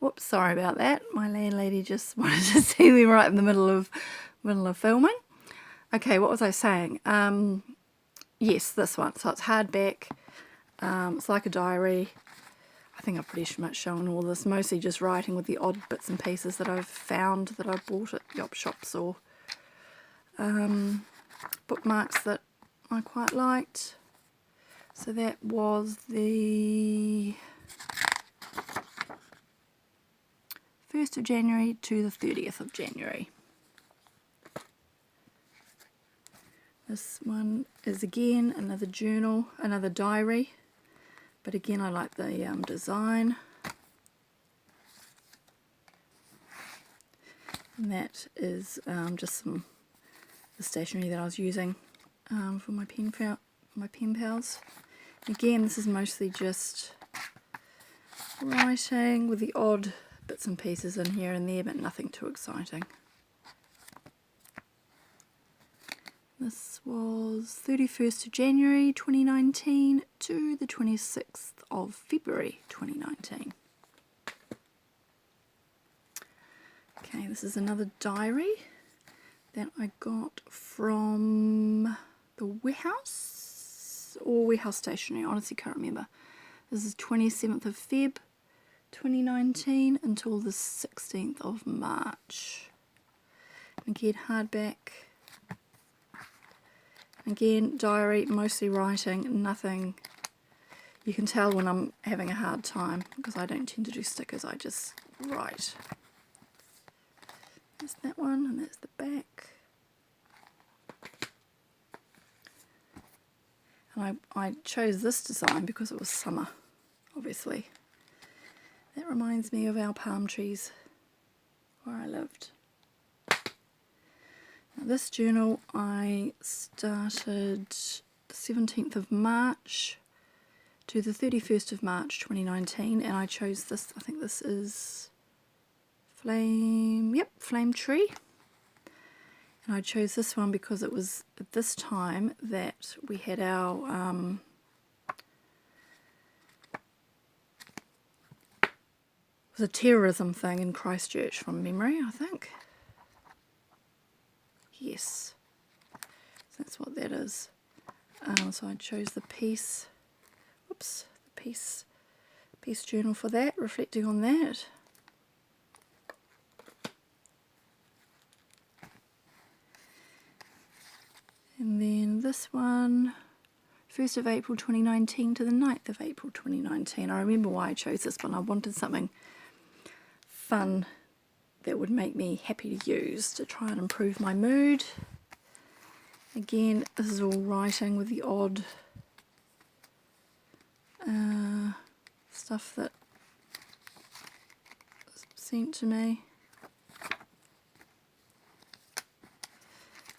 Whoops, sorry about that. My landlady just wanted to see me right in the middle of filming. Okay, what was I saying? Yes, this one. So it's hardback. It's like a diary. I think I've pretty much shown all this. Mostly just writing with the odd bits and pieces that I've found that I've bought at the op shops, or bookmarks that I quite liked. So that was the 1st of January to the 30th of January. This one is again another journal, another diary, but again I like the design. And that is just the stationery that I was using for my pen pals. Again, this is mostly just writing with the odd bits and pieces in here and there, but nothing too exciting. This was 31st of January 2019 to the 26th of February 2019. Okay, this is another diary that I got from the warehouse or warehouse stationery. I honestly can't remember. This is 27th of Feb 2019 until the 16th of March. Again, hardback. Again, diary, mostly writing, nothing. You can tell when I'm having a hard time because I don't tend to do stickers, I just write. There's that one, and that's the back. And I chose this design because it was summer, obviously. That reminds me of our palm trees where I lived. Now this journal I started the 17th of March to the 31st of March 2019, and I chose this, I think this is Flame Tree. And I chose this one because it was at this time that we had our it was a terrorism thing in Christchurch from memory, I think. Yes, so that's what that is. So I chose the peace journal for that, reflecting on that. And then this one, 1st of April 2019 to the 9th of April 2019. I remember why I chose this one. I wanted something fun that would make me happy to use to try and improve my mood. Again, this is all writing with the odd stuff that was sent to me.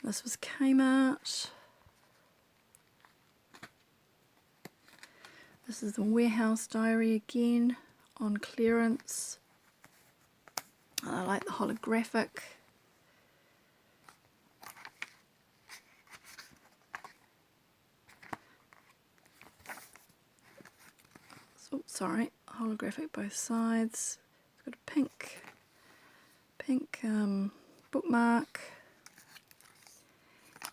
This was Kmart. This is the warehouse diary again, on clearance. I like the holographic. Oh, sorry, holographic both sides. It's got a pink bookmark.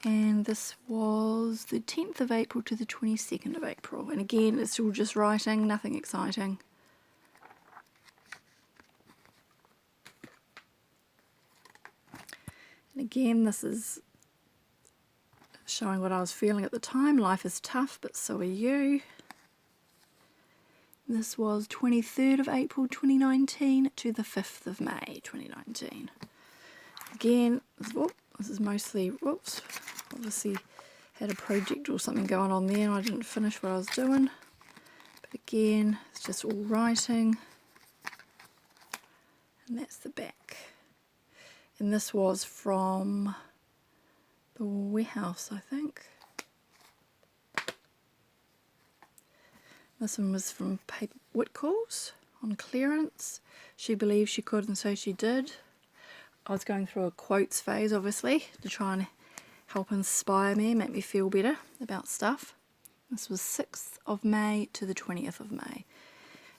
And this was the 10th of April to the 22nd of April. And again, it's all just writing, nothing exciting. And again, this is showing what I was feeling at the time. Life is tough, but so are you. This was 23rd of April 2019 to the 5th of May 2019. Again, this is mostly, obviously had a project or something going on there and I didn't finish what I was doing. But again, it's just all writing. And that's the back. And this was from the warehouse, I think. This one was from Paper Whitcoulls on clearance. She believed she could and so she did. I was going through a quotes phase, obviously, to try and help inspire me, make me feel better about stuff. This was 6th of May to the 20th of May.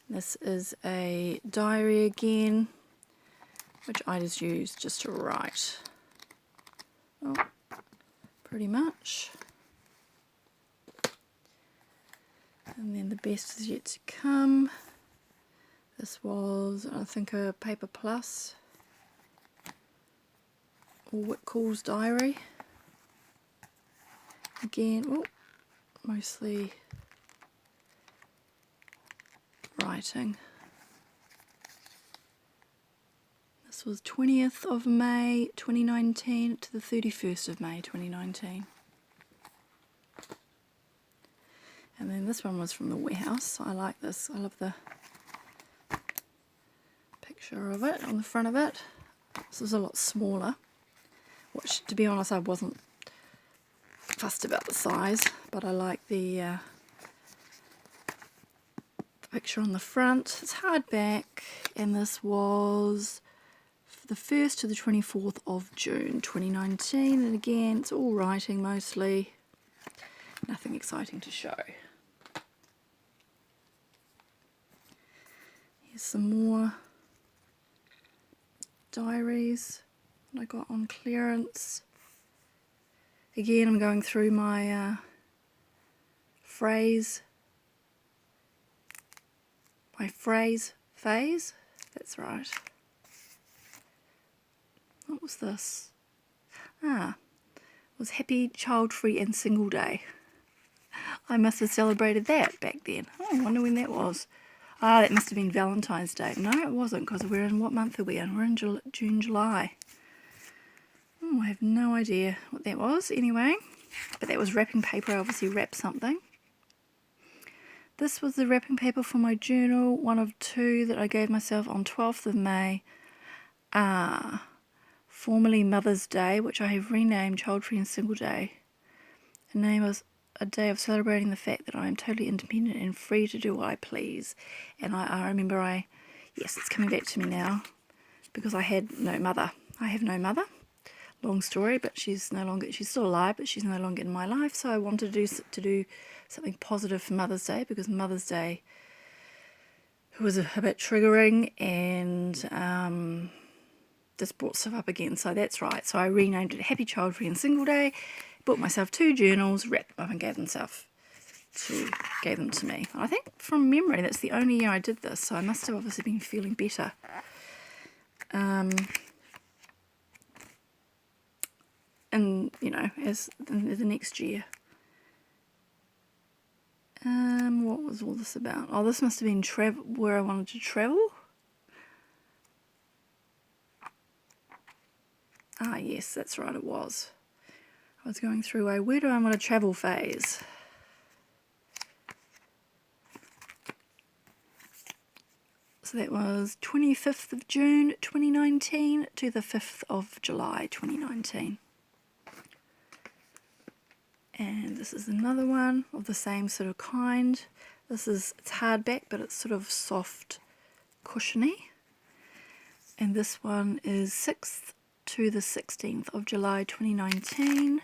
This is a diary again, which I just use just to write. Oh, pretty much. And then the best is yet to come. This was, I think, a Paper Plus or Whitcoul's diary. Again, oh, mostly writing. This was 20th of May 2019 to the 31st of May 2019. And then this one was from the warehouse. I like this. I love the picture of it on the front of it. This is a lot smaller, which, to be honest, I wasn't fussed about the size, but I like the picture on the front. It's hardback, and this was the 1st to the 24th of June 2019, and again it's all writing mostly, nothing exciting to show. Here's some more diaries that I got on clearance. Again, I'm going through my phrase phase, that's right. What was this? It was Happy Child Free and Single Day. I must have celebrated that back then. Oh, I wonder when that was. That must have been Valentine's Day. No, it wasn't, because we're in, what month are we in? We're in June, July. Oh, I have no idea what that was. Anyway, but that was wrapping paper. I obviously wrapped something. This was the wrapping paper for my journal, one of two that I gave myself on 12th of May. Formerly Mother's Day, which I have renamed Child Free and Single Day. The name was a day of celebrating the fact that I am totally independent and free to do what I please. And I remember yes, it's coming back to me now, because I had no mother. I have no mother. Long story, but she's still alive, but she's no longer in my life. So I wanted to do something positive for Mother's Day, because Mother's Day was a bit triggering, and just brought stuff up again. So that's right. So I renamed it Happy Child Free and Single Day. Bought myself 2 journals, wrapped them up, and gave them to me. I think from memory that's the only year I did this, so I must have obviously been feeling better. And as the next year. What was all this about? Oh, this must have been where I wanted to travel. Yes, that's right, it was. I was going through where do I want to travel phase. So that was 25th of June 2019 to the 5th of July 2019. And this is another one of the same sort of kind. It's hardback, but it's sort of soft, cushiony. And this one is 6th to the 16th of July 2019.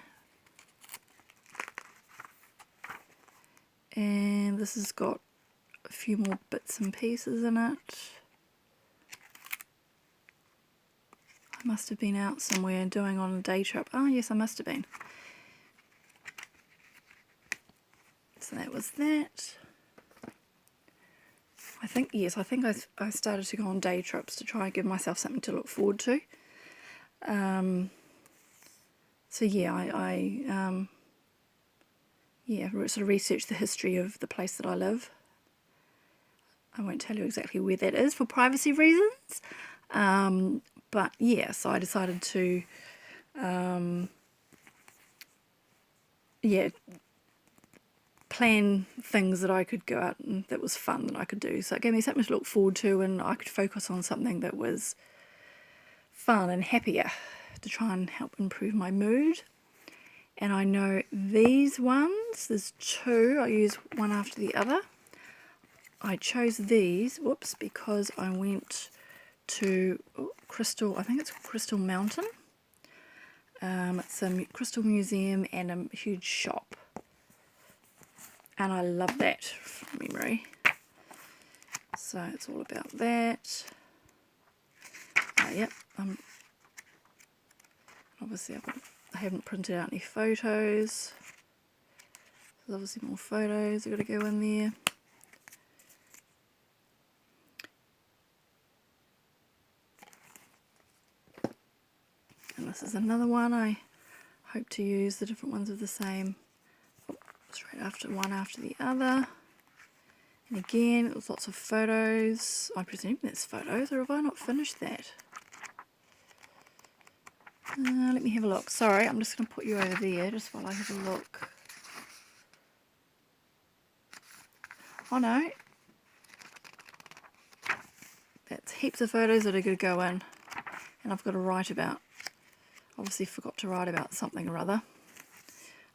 And this has got a few more bits and pieces in it. I must have been out somewhere doing on a day trip. Oh yes, I must have been. So that was that. I think I started to go on day trips to try and give myself something to look forward to. So yeah, I sort of researched the history of the place that I live. I won't tell you exactly where that is for privacy reasons. But yeah, so I decided to plan things that I could go out and that was fun that I could do. So it gave me something to look forward to, and I could focus on something that was fun and happier to try and help improve my mood. And I know these ones, there's 2, I use one after the other. I chose these, because I went to Crystal, I think it's Crystal Mountain. It's a crystal museum and a huge shop. And I love that from memory. So it's all about that. Yep, obviously I haven't printed out any photos. There's obviously more photos I've got to go in there. And this is another one. I hope to use the different ones of the same straight after one after the other. And again, there's lots of photos. I presume that's photos, or have I not finished that? Let me have a look. Sorry, I'm just going to put you over there just while I have a look. Oh no. That's heaps of photos that are going to go in. And I've got to write about, obviously forgot to write about something or other.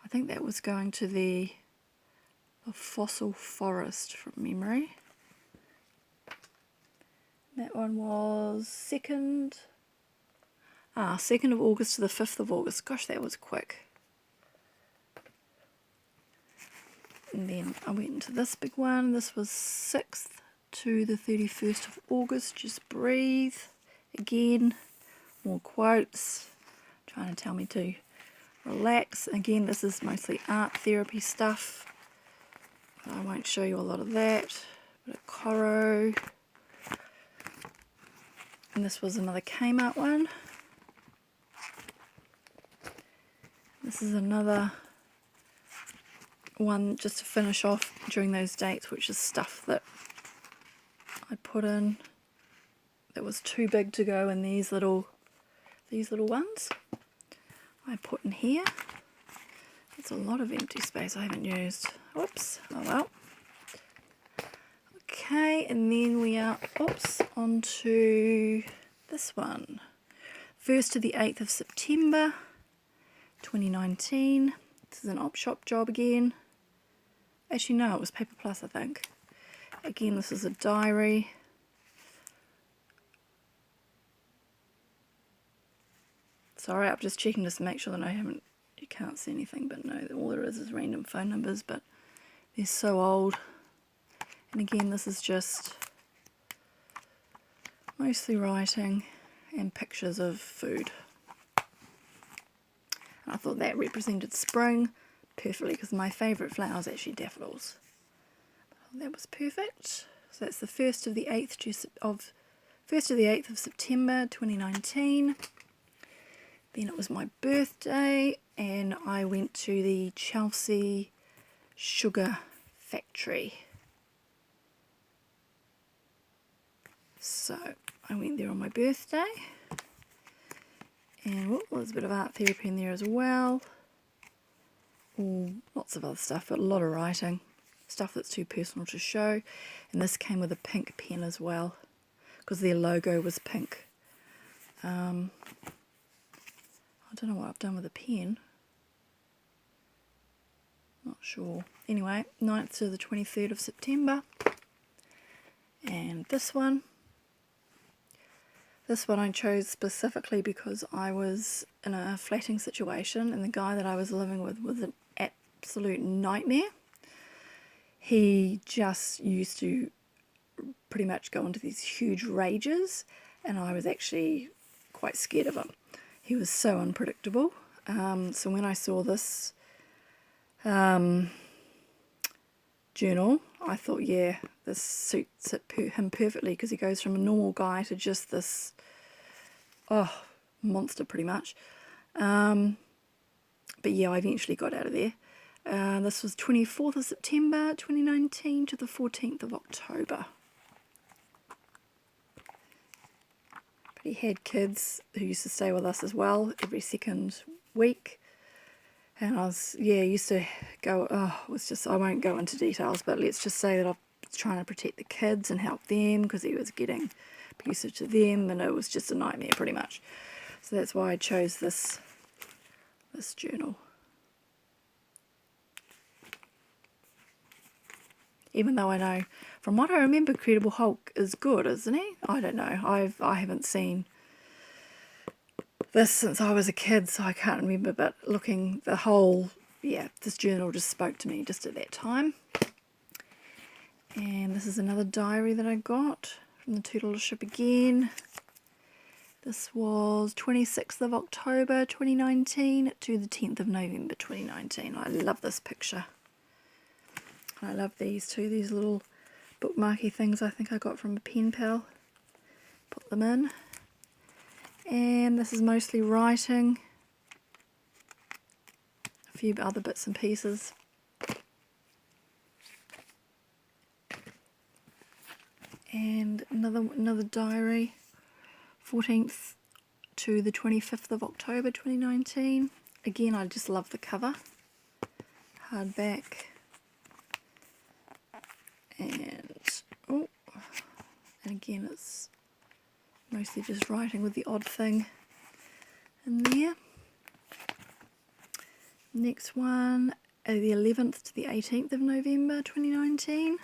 I think that was going to the fossil forest from memory. That one was 2nd of August to the 5th of August. Gosh, that was quick. And then I went into this big one. This was 6th to the 31st of August. Just breathe. Again, more quotes trying to tell me to relax. Again, this is mostly art therapy stuff. I won't show you a lot of that. Bit of Coro. And this was another Kmart one. This is another one just to finish off during those dates, which is stuff that I put in that was too big to go in these little ones. I put in here. It's a lot of empty space I haven't used. Whoops. Oh well. Okay, and then we are on to this one. 1st to the 8th of September 2019. This is an op shop job again. Actually no, it was Paper Plus I think. Again, this is a diary. Sorry, I'm just checking just to make sure that you can't see anything, but no, all there is random phone numbers, but they're so old. And again, this is just mostly writing and pictures of food. And I thought that represented spring perfectly because my favourite flower is actually daffodils. That was perfect. So that's the 1st of the 8th of September 2019. Then it was my birthday and I went to the Chelsea Sugar Factory. So I went there on my birthday, and there's a bit of art therapy in there as well. Lots of other stuff, but a lot of writing, stuff that's too personal to show. And this came with a pink pen as well, because their logo was pink. I don't know what I've done with the pen. Not sure. Anyway, 9th to the 23rd of September. And this one I chose specifically because I was in a flatting situation and the guy that I was living with was an absolute nightmare. He just used to pretty much go into these huge rages and I was actually quite scared of him. He was so unpredictable. So when I saw this journal, I thought, yeah, this suits him perfectly because he goes from a normal guy to just this monster pretty much. But yeah, I eventually got out of there. This was 24th of September 2019 to the 14th of October. But he had kids who used to stay with us as well every second week. And I used to go, it was just, I won't go into details, but let's just say that I was trying to protect the kids and help them because he was getting abusive to them and it was just a nightmare pretty much. So that's why I chose this journal. Even though I know, from what I remember, Incredible Hulk is good, isn't he? I don't know. I haven't seen this since I was a kid, so I can't remember, but looking this journal just spoke to me just at that time. And this is another diary that I got from the $2 shop again. This was 26th of October 2019 to the 10th of November 2019. I love this picture. I love these too, these little bookmarky things I think I got from a pen pal. Put them in. And this is mostly writing. A few other bits and pieces. And another diary, 14th to the 25th of October 2019. Again, I just love the cover. Hardback. And, oh, and again it's mostly just writing with the odd thing in there. Next one, the 11th to the 18th of November 2019.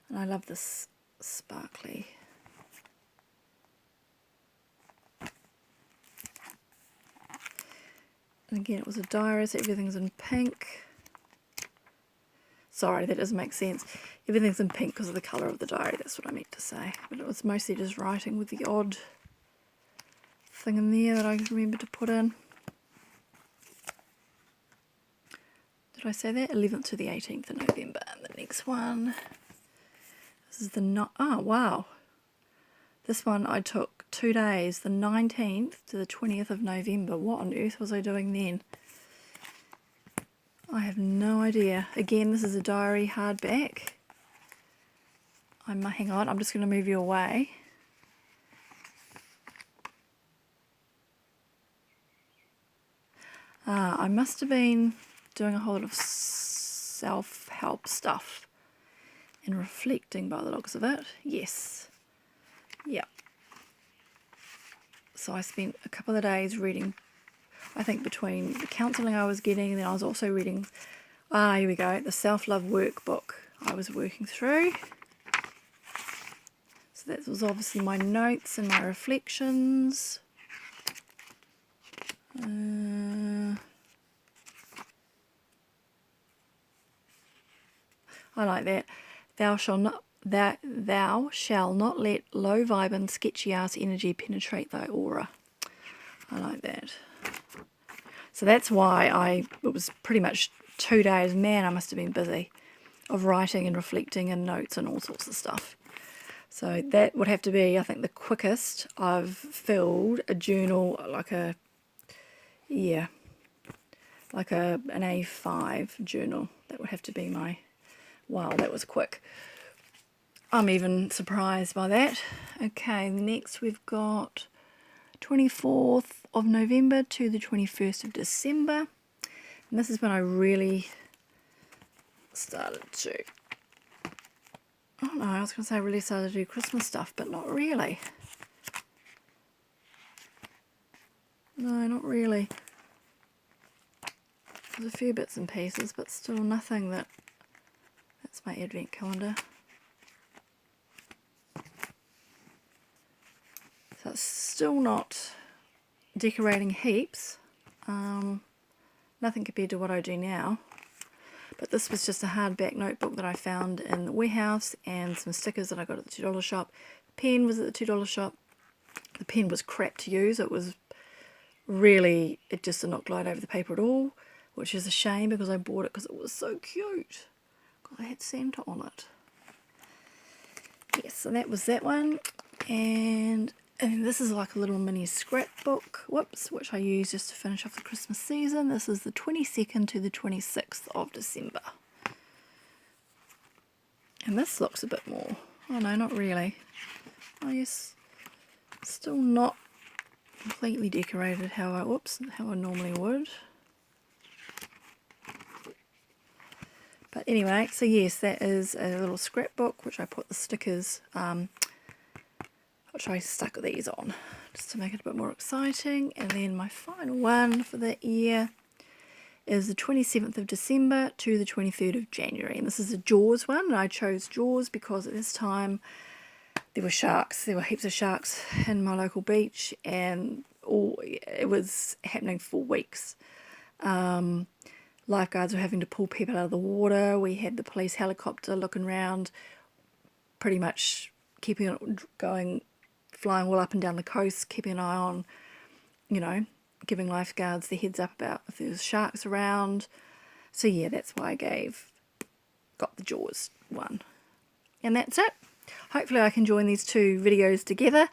And I love this sparkly. And again, it was a diary, so everything's in pink. Sorry, that doesn't make sense. Everything's in pink because of the colour of the diary, that's what I meant to say. But it was mostly just writing with the odd thing in there that I remembered to put in. Did I say that? 11th to the 18th of November. And the next one, this is the, oh wow. This one I took 2 days, the 19th to the 20th of November. What on earth was I doing then? I have no idea. Again, this is a diary hardback. Hang on, I'm just going to move you away. I must have been doing a whole lot of self-help stuff and reflecting by the looks of it. Yes. Yeah. So I spent a couple of days reading, I think between the counselling I was getting, and then I was also reading, here we go, the self-love workbook I was working through. So that was obviously my notes and my reflections. I like that. Thou shall not let low vibe and sketchy ass energy penetrate thy aura. I like that. So that's why it was pretty much 2 days, man, I must have been busy, of writing and reflecting and notes and all sorts of stuff. So that would have to be, I think, the quickest I've filled a journal, like an A5 journal. That would have to be my, wow, that was quick. I'm even surprised by that. Okay, next we've got 24th of November to the 21st of December. And this is when I really started to, oh no, I was going to say I really started to do Christmas stuff, but not really. No, not really. There's a few bits and pieces, but still nothing that's my advent calendar. So it's still not decorating heaps. Nothing compared to what I do now. But this was just a hardback notebook that I found in the warehouse and some stickers that I got at the $2 shop. The pen was at the $2 shop. The pen was crap to use. It was really, it just did not glide over the paper at all, which is a shame because I bought it because it was so cute. Because I had Santa on it. Yes, so that was that one. And this is like a little mini scrapbook, which I use just to finish off the Christmas season. This is the 22nd to the 26th of December. And this looks a bit more, oh no, not really. Oh yes, still not completely decorated how I normally would. But anyway, so yes, that is a little scrapbook, which I put the stickers, which I stuck these on just to make it a bit more exciting. And then my final one for the year is the 27th of December to the 23rd of January. And this is a Jaws one, and I chose Jaws because at this time there were sharks. There were heaps of sharks in my local beach, and it was happening for weeks. Lifeguards were having to pull people out of the water. We had the police helicopter looking around pretty much keeping it going, flying all up and down the coast, keeping an eye on, you know, giving lifeguards the heads up about if there's sharks around. So yeah, that's why I got the Jaws one. And that's it. Hopefully I can join these two videos together